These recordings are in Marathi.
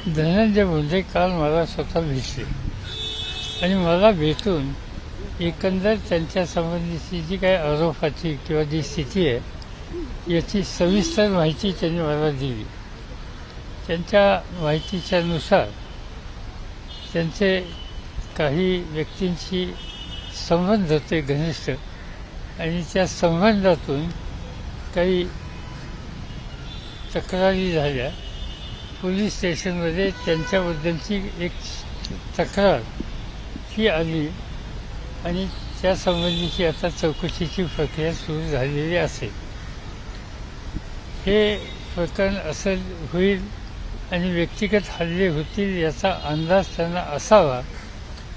धनंजय मुंडे काल मला स्वतः भेटले आणि मला भेटून एकंदर त्यांच्या संबंधीची जी काही आरोपाची किंवा जी स्थिती आहे याची सविस्तर माहिती त्यांनी मला दिली. त्यांच्या माहितीच्यानुसार त्यांचे काही व्यक्तींशी संबंध होते घनिष्ठ आणि त्या संबंधातून काही तक्रारी झाल्या. पोलीस स्टेशनमध्ये त्यांच्याबद्दलची एक तक्रार ही आली आणि त्यासंबंधीची आता चौकशीची प्रक्रिया सुरू झालेली असेल. हे प्रकरण असं होईल आणि व्यक्तिगत हल्ले होतील याचा अंदाज त्यांना असावा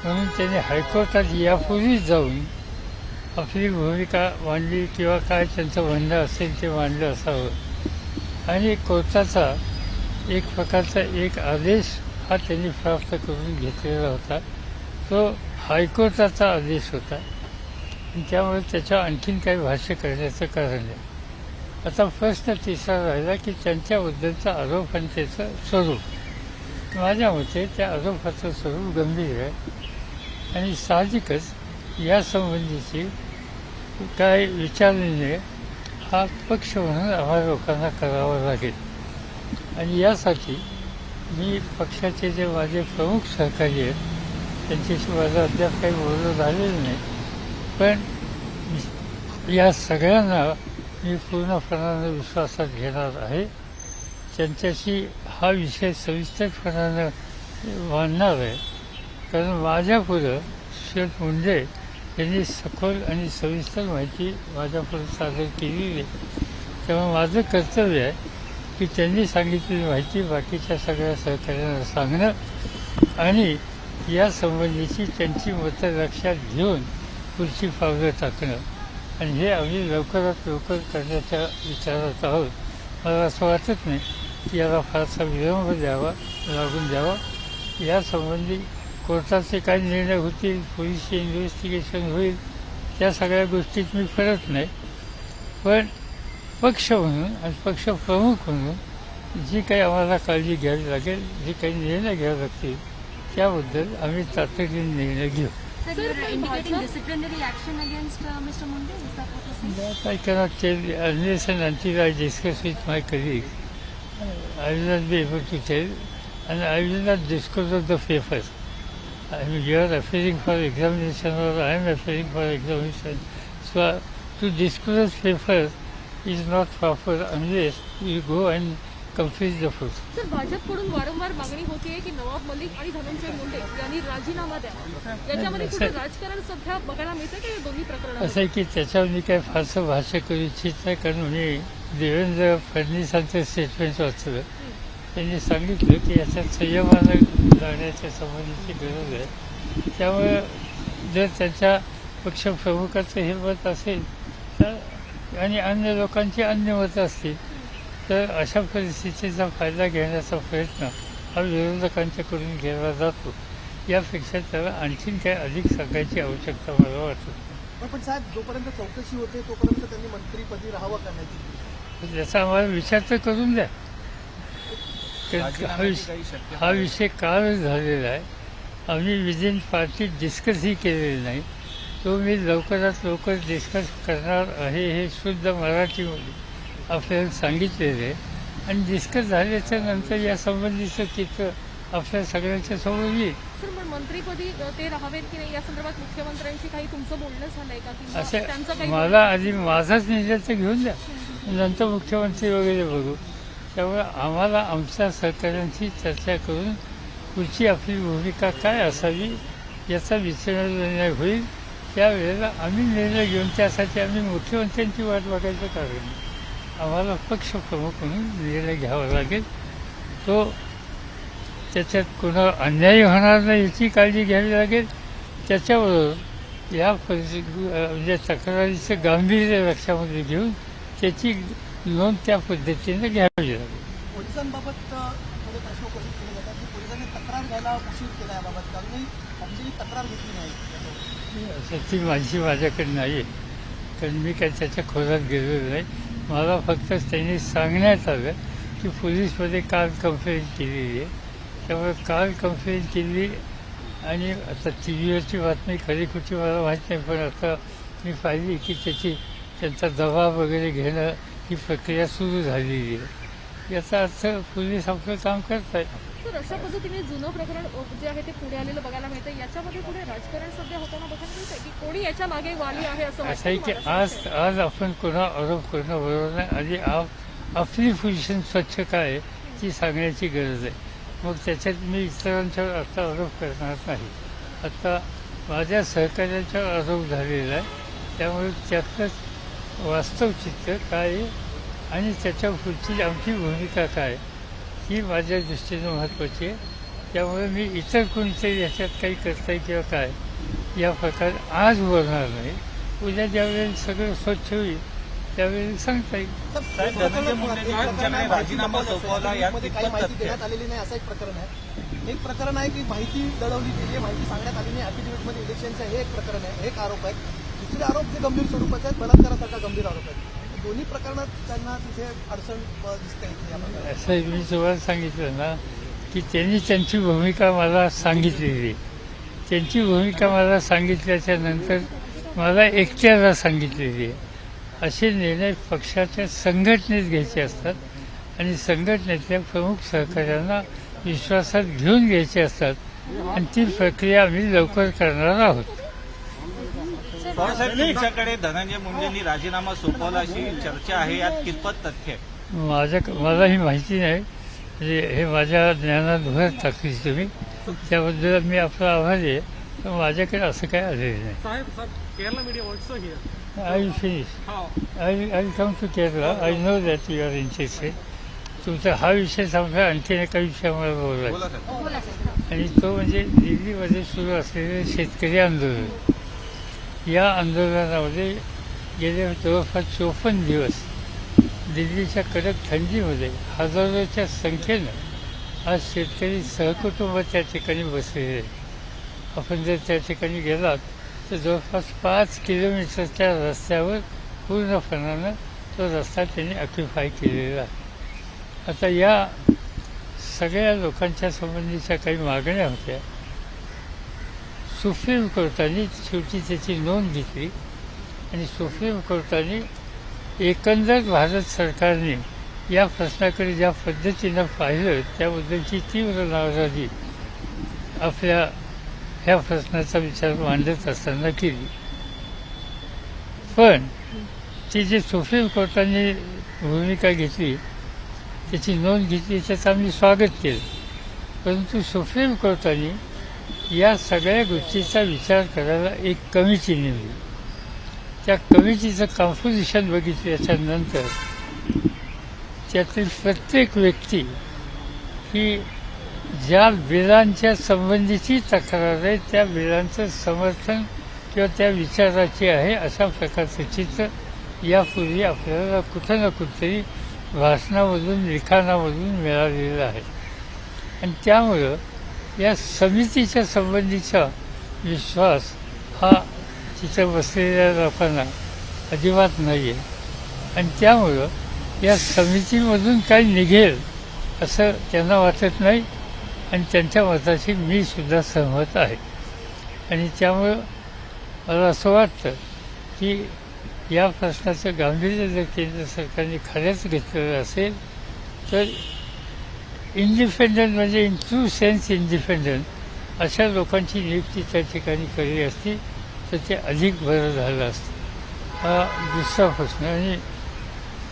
म्हणून त्यांनी हायकोर्टात यापूर्वीच जाऊन आपली भूमिका मांडली किंवा काय त्यांचं म्हणणं असेल ते मांडलं असावं आणि कोर्टाचा एक प्रकारचा एक आदेश हा त्यांनी प्राप्त करून घेतलेला होता. तो हायकोर्टाचा आदेश होता आणि त्यामुळे त्याच्यावर आणखीन काही भाष्य करण्याचं कारण आहे. आता प्रश्न तिसरा राहिला की त्यांच्याबद्दलचा आरोप आणि त्याचं स्वरूप. माझ्या मते त्या आरोपाचं स्वरूप गंभीर आहे आणि साहजिकच यासंबंधीची काय विचारणे हा पक्ष म्हणून आम्हाला लोकांना करावा लागेल आणि यासाठी मी पक्षाचे जे माझे प्रमुख सहकारी आहेत त्यांच्याशी माझं अद्याप काही बोलणं झालेलं नाही, पण या सगळ्यांना मी पूर्णपणानं विश्वासात घेणार आहे. त्यांच्याशी हा विषय सविस्तरपणानं मांडणार आहे कारण माझ्यापुढं श्री मुंडे यांनी सखोल आणि सविस्तर माहिती माझ्यापुढे सादर केलेली आहे. त्यामुळे माझं कर्तव्य आहे की त्यांनी सांगितलेली माहिती बाकीच्या सगळ्या सहकार्यांना सांगणं आणि यासंबंधीची त्यांची मतं लक्षात घेऊन पुढची पावलं टाकणं आणि हे आम्ही लवकरात लवकर करण्याच्या विचारात आहोत. मला असं वाटत नाही की याला फारसा विलंब लागून द्यावा. यासंबंधी कोर्टाचे काय निर्णय होतील, पोलीसचे इन्व्हेस्टिगेशन होईल, त्या सगळ्या गोष्टीत मी करत नाही, पण पक्ष म्हणून आणि पक्षप्रमुख म्हणून जी काही आम्हाला काळजी घ्यावी लागेल, जे काही निर्णय घ्यावे लागतील त्याबद्दल आम्ही तातडीने निर्णय घेऊ. I cannot tell unless and until I discuss with my colleagues. I will not be able to tell and I will not disclose of the papers. I mean, you are referring for examination or I am referring for examination. So to disclose papers is not proper unless you go and complete the process. Sir, भाजपकडून वारंवार मागणी होतीये की नवाब मलिक आणि धनंजय मुंडे यांनी राजीनामा द्यावा. याच्यामध्ये कुठे राजकारण सध्या बघायला मिळतं का या दोन्ही प्रकरणात? असं आहे की त्याच्यावर मी काही फारसं भाष्य करू इच्छित नाही कारण मी देवेंद्र फडणवीसांचं स्टेटमेंट वाचलं. त्यांनी सांगितलं की याच्यात संयमानं लढण्याच्या संबंधीची गरज आहे. त्यामुळे जर त्यांच्या पक्षप्रमुखाचं हे मत असेल तर आणि अन्य लोकांची अन्य मतं असतील तर अशा परिस्थितीचा फायदा घेण्याचा प्रयत्न हा विरोधकांच्याकडून केला जातो. यापेक्षा त्याला आणखीन काही अधिक सांगायची आवश्यकता मला वाटत नाही. पण साहेब, जोपर्यंत चौकशी होते तोपर्यंत त्यांनी मंत्रीपदी राहावं का नाही त्याचा आम्हाला विचार तर करून द्या. हा विषय काल झालेला आहे. आम्ही विदिन पार्टी डिस्कसही केलेलं नाही. तो मी लवकरात लवकर डिस्कस करणार आहे हे शुद्ध मराठीमध्ये आपल्याला सांगितलेलं आहे आणि डिस्कस झाल्याच्या नंतर या संबंधीचं चित्र आपल्या सगळ्यांच्या समोर येईल. सर, पण मंत्रीपदी ते राहावेत की नाही या संदर्भात मुख्यमंत्र्यांशी काही तुमचं बोलणं झालंय का? असं मला आधी माझाच निर्णय तर घेऊन द्या, नंतर मुख्यमंत्री वगैरे बघू. त्यामुळे आम्हाला आमच्या सहकाऱ्यांशी चर्चा करून पुढची आपली भूमिका काय असावी याचा विचार निर्णय होईल. त्यावेळेला आम्ही निर्णय घेऊन त्यासाठी आम्ही मुख्यमंत्र्यांची वाट बघायचं कारण नाही. आम्हाला पक्षप्रमुख म्हणून निर्णय घ्यावा लागेल. तो त्याच्यात कोणावर अन्याय होणार नाही याची काळजी घ्यावी लागेल. त्याच्याबरोबर या म्हणजे तक्रारीचं गांभीर्य लक्षामध्ये घेऊन त्याची नोंद त्या पद्धतीने घ्यावी लागेल. पोलिसांबाबत थोडे प्रश्न उपस्थित केले जातात की पोलिसांनी तक्रार घ्यायला उशीर केला याबाबत, कारण आमची तक्रार घेतली नाही. असं ती माझी माझ्याकडे नाही आहे कारण मी काही त्याच्या खोलात गेलेलो नाही. मला फक्त त्यांनी सांगण्यात आलं की पोलीसमध्ये काल कंप्लेंट केलेली आहे त्यामुळे काल कंप्लेंट केली आणि आता टी व्हीवरची बातमी खरी खोटी मला माहीत नाही, पण आता मी पाहिली की त्यांचा दबाव वगैरे घेणं ही प्रक्रिया सुरू झालेली आहे. याचा अर्थ पोलीस आपलं काम करत आहेत. सर, अशा पद्धतीने जुनं प्रकरण जे आहे ते पुढे आलेलं बघायला मिळतं. याच्यामध्ये पुढे राजकारण सध्या होताना बघायला मिळतंय की कोणी याच्या मागे वाली आहे असं असं आहे की आज आपण कोणा आरोप करणं बरोबर नाही. आधी आपली पोझिशन स्वच्छ काय आहे ती सांगण्याची गरज आहे. मग त्याच्यात मी इतरांच्यावर आता आरोप करणार नाही. आता माझ्या सहकार्याच्यावर आरोप झालेला आहे, त्यामुळे त्यातलंच वास्तव चित्र काय आहे आणि त्याच्या पुढची आमची भूमिका काय ही माझ्या दृष्टीनं महत्त्वाची आहे. त्यामुळे मी इतर कोणीतरी याच्यात काही करता येईल किंवा काय या प्रकारे आज बोलणार नाही. उद्या ज्यावेळेला सगळं स्वच्छ होईल त्यावेळी सांगता येईल. साहेब, धनंजय मुंडेंनी तुमच्याकडे राजीनामा सोपवला, यात काही कितपत माहिती तथ्य? देण्यात आलेली नाही असं एक प्रकरण आहे. एक प्रकरण आहे की माहिती दडवली गेली आहे, माहिती सांगण्यात आली नाही ॲफिडेव्हिटमध्ये इलेक्शनचं, हे एक प्रकरण आहे, एक आरोप आहे. दुसरे आरोप जे गंभीर स्वरूपाचे आहेत, बलात्कारासारखा गंभीर आरोप आहेत. दोन्ही प्रकरणात त्यांना तिथे अडचण दिसते या प्रकारे. असं मी तुम्हाला सांगितलं ना की त्यांनी त्यांची भूमिका मला सांगितलेली. त्यांची भूमिका मला सांगितल्याच्या नंतर मला एकट्याला सांगितलेली आहे. असे निर्णय पक्षाच्या संघटनेत घ्यायचे असतात आणि संघटनेतल्या प्रमुख सहकाऱ्यांना विश्वासात घेऊन घ्यायचे असतात आणि ती प्रक्रिया आम्ही लवकर करणार आहोत. पवारसाहेब, तुमच्याकडे धनंजय मुंडेंनी राजीनामा सोपवला अशी चर्चा आहे, यात कितपत तथ्य आहे? मला ही माहिती नाही. म्हणजे हे माझ्या ज्ञानात भर टाकली तुम्ही, त्याबद्दल मी आपला आभारी आहे. पण माझ्याकडे असं काय आलेलं नाही. Kerala media also here. I will finish. How? I will come to Kerala. I know that you are interested. तुमचा हा विषय संपला, आणखीन एका विषयावर बोलायचा आणि तो म्हणजे दिल्लीमध्ये सुरू असलेले शेतकरी आंदोलन. या आंदोलनामध्ये गेले जवळपास 54 दिवस दिल्लीच्या कडक थंडीमध्ये हजारोच्या संख्येनं आज शेतकरी सहकुटुंब त्या ठिकाणी बसलेले आहेत. आपण जर त्या ठिकाणी गेलात तर जवळपास 5 किलोमीटरच्या रस्त्यावर पूर्णपणानं तो रस्ता त्यांनी ऑक्युपाय केलेला आहे. आता या सगळ्या लोकांच्या संबंधीच्या काही मागण्या होत्या. सुप्रीम कोर्टाने शेवटी त्याची नोंद घेतली आणि सुप्रीम कोर्टाने एकंदर भारत सरकारने या प्रश्नाकडे ज्या पद्धतीनं पाहिलं त्याबद्दलची तीव्र नाराजी आपल्या ह्या प्रश्नाचा विचार मांडत असताना केली. पण ती जी सुप्रीम कोर्टाने भूमिका घेतली त्याची नोंद घेतली त्याचं आम्ही स्वागत केलं. परंतु सुप्रीम कोर्टाने या सगळ्या गोष्टीचा विचार करायला एक कमिटी नेमली. त्या कमिटीचं कॉम्पोजिशन बघितल्याच्यानंतर त्यातील प्रत्येक व्यक्ती ही ज्या बिलांच्या संबंधीची तक्रार आहे त्या बिलांचं समर्थन किंवा त्या विचाराची आहे अशा प्रकारचं चित्र यापूर्वी आपल्याला कुठं ना कुठेतरी भाषणामधून लिखाणामधून मिळालेलं आहे. आणि त्यामुळं या समितीच्या संबंधीचा विश्वास हा तिथं बसलेल्या लोकांना अजिबात नाही आहे. आणि त्यामुळं या समितीमधून काही निघेल असं त्यांना वाटत नाही आणि त्यांच्या मताशी मी सुद्धा सहमत आहे. आणि त्यामुळं मला असं वाटतं की या प्रश्नाचं गांभीर्य जर केंद्र सरकारने खरंच घेतलेलं असेल तर इंडिपेंडंट म्हणजे इन ट्रू सेन्स इंडिपेंडंट अशा लोकांची नियुक्ती त्या ठिकाणी केली असती तर ते अधिक बरं झालं असतं. हा दुसरा प्रश्न. आणि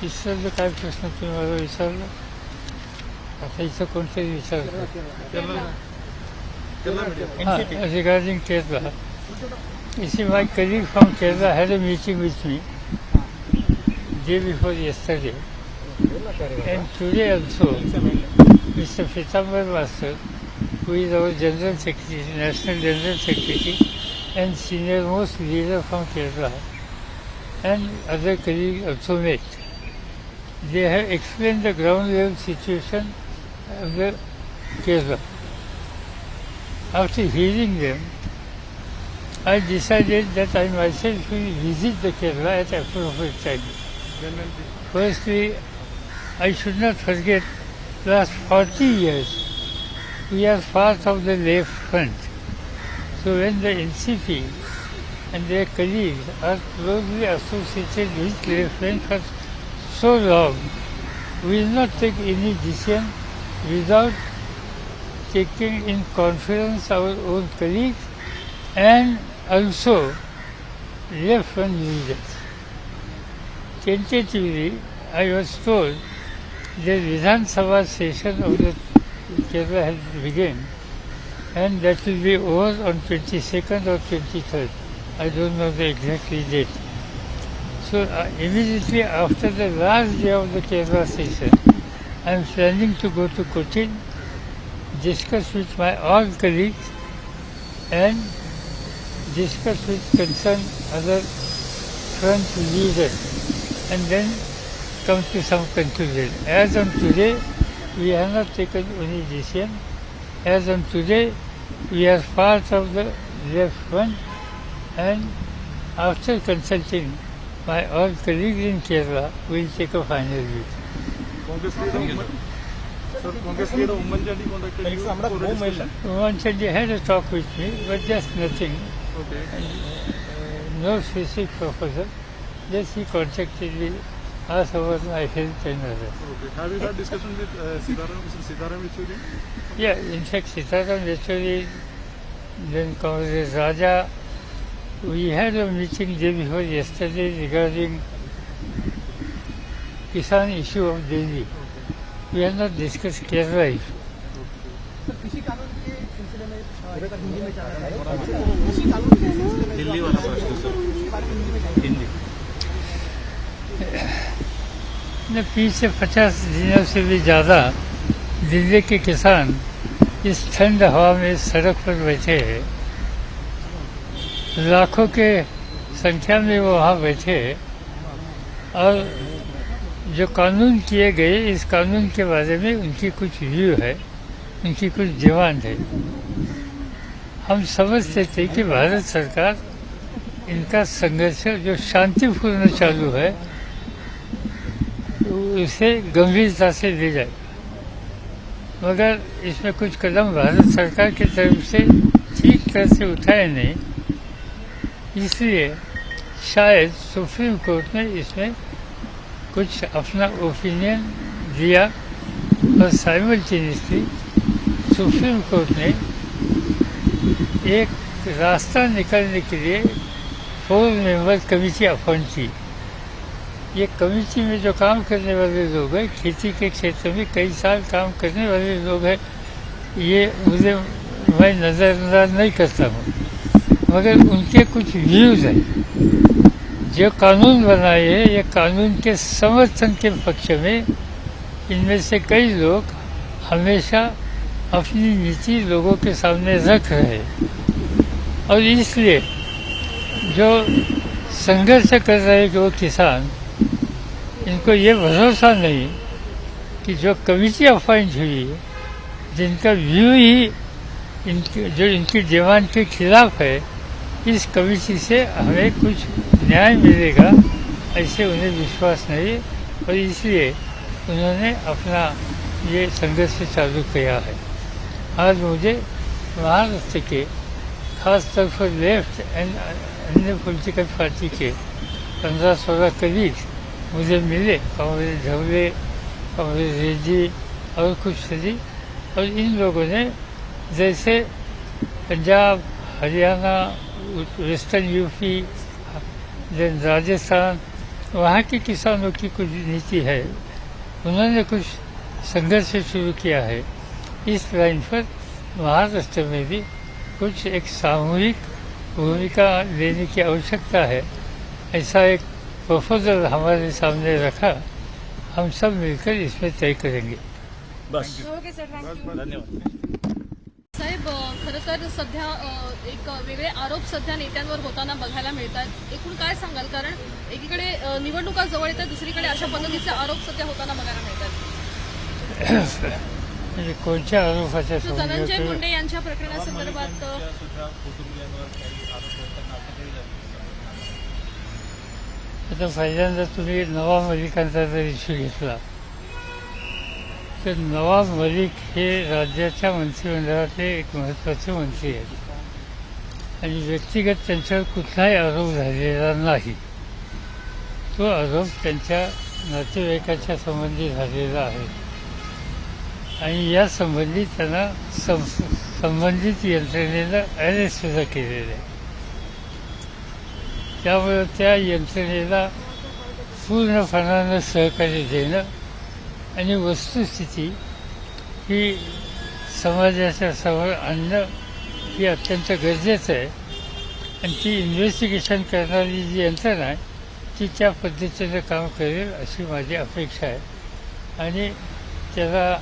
तिसरा जो काय प्रश्न तुम्ही मला विचारला आता इथं कोणतरी विचारलं regarding Kerala. You see, my colleague from Kerala had a meeting with me day before yesterday, and today also Mr. Pitambar Master, who is our General Secretary, National General Secretary, and senior most leader from Kerala, and other colleagues also met. They have explained the ground level situation of the Kerala. After hearing them, I decided that I myself will visit the Kerala at appropriate time. Firstly, I should not forget last 40 years we are part of the left front. So when the NCP and their colleagues are closely associated with left front for so long, we will not take any decision without taking in conference our own colleagues and also left front leaders. Tentatively, I was told the Vidhan Sabha session of the Kerala has begun and that will be over on 22nd or 23rd. I don't know the exact date. So immediately after the last day of the Kerala session, I am planning to go to Cochin, discuss with my all colleagues and discuss with concerned other front leaders and then come to some conclusion. As on today, we have not taken any decision. As on today, we are part of the left front and after consulting my all colleagues in Kerala, we will take a final view. Congress leader Umman Chandi contacted you. Umman Chandi had a talk with me, but just nothing. Okay. No specific proposal. Just he contacted me, asked about my health and others. Okay. Have you had discussion with Sitaram Yechuri? Yeah, in fact, Sitaram Yechuri, then Congress Raja, we had a meeting day before yesterday regarding Kisan issue of Delhi. We have not discussed Kerala issue. कृषि कानून के सिलसिले में हिंदी में जाना है। कृषि कानून के सिलसिले में दिल्ली वाला प्रश्न सर, हिंदी में जाना हिंदी। पीछे 50 दिनों से भी ज़्यादा दिल्ली के किसान इस ठंड हवा में सड़क पर बैठे हैं। लाखों के संख्या में वो वहाँ बैठे हैं और जो कानून किए गए इस कानून के बारे में उनकी कुछ व्यू है, उनकी कुछ डिमांड है। हम समझते थे कि भारत सरकार इनका संघर्ष जो शांतिपूर्ण चालू है उसे गंभीरता से ले जाए, मगर इसमें कुछ कदम भारत सरकार की तरफ से ठीक तरह से उठाए नहीं, इसलिए शायद सुप्रीम कोर्ट ने इसमें कुछ अपना ओपिनियन दिया और साइमल्टेनियसली सुप्रीम कोर्ट ने एक रास्ता निकालने के लिए 4 मेंबर कमेटी अपॉइंट की। ये कमेटी में जो काम करने वाले लोग हैं, खेती के क्षेत्र में कई साल काम करने वाले लोग हैं, ये मुझे मैं नज़रअंदाज नहीं करता हूँ, मगर उनके कुछ व्यूज़ हैं। जो कानून बनाए हैं ये कानून के समर्थन के पक्ष में इनमें से कई लोग हमेशा अपनी नीति लोगों के सामने रख रहे हैं और इसलिए जो संघर्ष कर रहे जो किसान, इनको ये भरोसा नहीं कि जो कमेटी अपॉइंट हुई जिनका व्यू ही इनकी डिमांड के खिलाफ है, इस कमेटी से हमें कुछ न्याय मिलेगा ऐसे उन्हें विश्वास नहीं और इसलिए उन्होंने अपना ये संघर्ष चालू किया है। आज मुझे महाराष्ट्र के खास तौर पर लेफ्ट एंड अन्य पॉलिटिकल पार्टी के 15-16 कलीग्स मुझे मिले, कांग्रेस ढवले, कांग्रेस रेड्डी और कुछ सदी, और इन लोगों ने जैसे Punjab, Haryana, western UP, then Rajasthan, वहाँ के किसानों की कुछ नीति है, उन्होंने कुछ संघर्ष शुरू किया है। इस लाइन पर महाराष्ट्र में भी कुछ एक सामूहिक भूमिका लेने की आवश्यकता है, ऐसा एक प्रपोजल हमारे सामने रखा। हम सब मिलकर इसमें तय करेंगे। बस ओके सर, थँक्यू। धन्यवाद साहेब, खरं तर सध्या एक वेगळे आरोप सध्या नेत्यांवर होताना बघायला मिळतात। एकूण काय सांगाल, कारण एकीकडे निवडणुका जवळ येतात, दुसरीकडे अशा पद्धतीचे आरोप सध्या होताना बघायला मिळतात। म्हणजे कोणत्या आरोपाच्या तर धनंजय मुंडे यांच्या प्रकरणासंदर्भात सुद्धा कुटुंबियांवर काही आरोप करताना असं काही झालं? आता पहिल्यांदा तुम्ही नवा मलिकांचा जर इश्यू घेतला तर नवाब मलिक हे राज्याच्या मंत्रिमंडळातले एक महत्त्वाचे मंत्री आहेत आणि व्यक्तिगत त्यांच्यावर कुठलाही आरोप झालेला नाही. तो आरोप त्यांच्या नातेवाईकाच्या संबंधी झालेला आहे आणि या संबंधी त्यांना संबंधित यंत्रणेनं अरेस्ट सुद्धा केलेलं आहे. त्यामुळे त्या यंत्रणेला पूर्णपणानं सहकार्य देणं आणि वस्तुस्थिती ही समाजाच्या समोर आणणं हे अत्यंत गरजेचं आहे आणि ती इन्व्हेस्टिगेशन करणारी जी यंत्रणा आहे ती त्या पद्धतीनं काम करेल अशी माझी अपेक्षा आहे आणि त्याला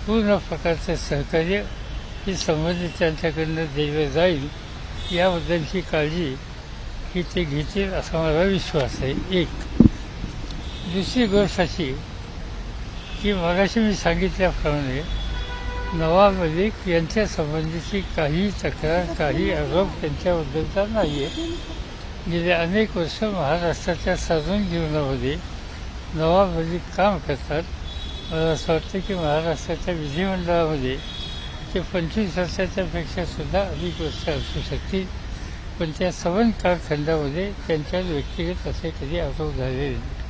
पूर्ण प्रकारचं सहकार्य ही संबंधितांच्याकडनं दिलं जाईल याबद्दलची काळजी ही ते घेतील असा मला विश्वास आहे. एक दुसरी गोष्ट अशी की मगाशी मी सांगितल्याप्रमाणे नवाब मलिक यांच्या संबंधीची काही तक्रार काही आरोप त्यांच्याबद्दलचा नाही आहे. गेल्या अनेक वर्ष महाराष्ट्राच्या साधून जीवनामध्ये नवाब मलिक काम करतात. मला असं वाटतं की महाराष्ट्राच्या विधिमंडळामध्ये ते 25 वर्षाच्या पेक्षासुद्धा अधिक वर्ष असू शकतील, पण त्या सवन कालखंडामध्ये त्यांच्यावर व्यक्तिगत असे कधी आरोप झालेले नाही.